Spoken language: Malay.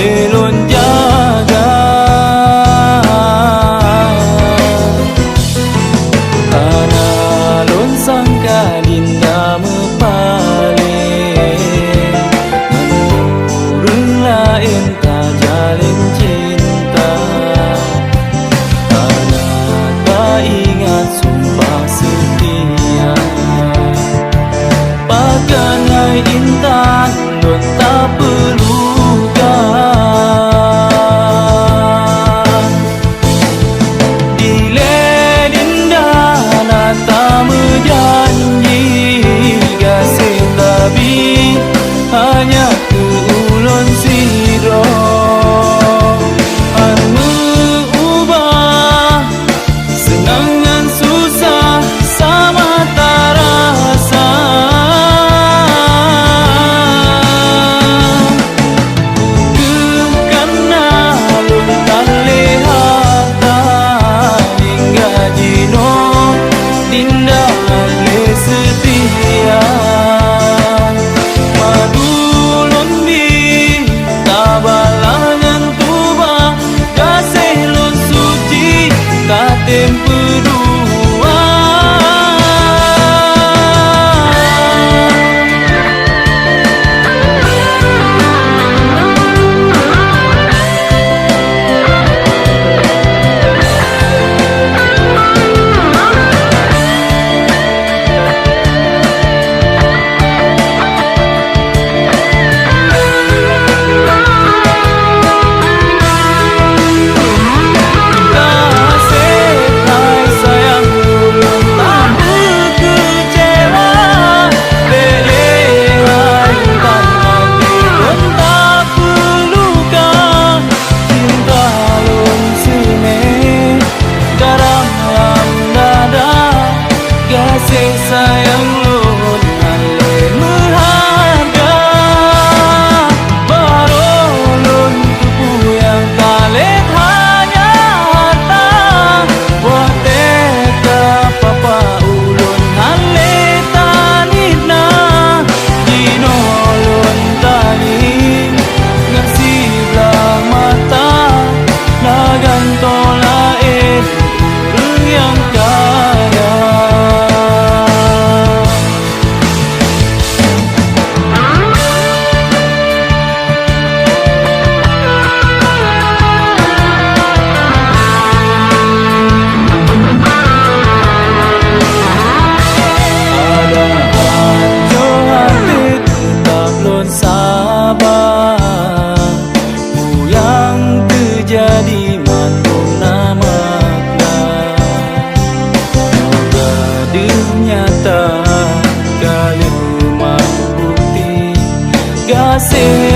lelon jaga karena lon sangka dinda mepale menurun lain tak jalin cinta karena tak ingat sumpah setia bahkan hai intan lon tak pelukan dile dinda nata menjanji kasih tapi hanya ke ulun siro anu ubah senang dan susah sama terasa karena lun tak lihat hingga jino dinda le setia madulun di tabalangan tuba kasih lun suci tak tempe dua sayang lun ale mengharga baru lun tubuh yang kalet hanya harta wah teka papa ulun ale tanina dino lun tani ngasih belah mata nagan tolain yang kaya jadi manuna makna moga nyata kali rumah bukti gasih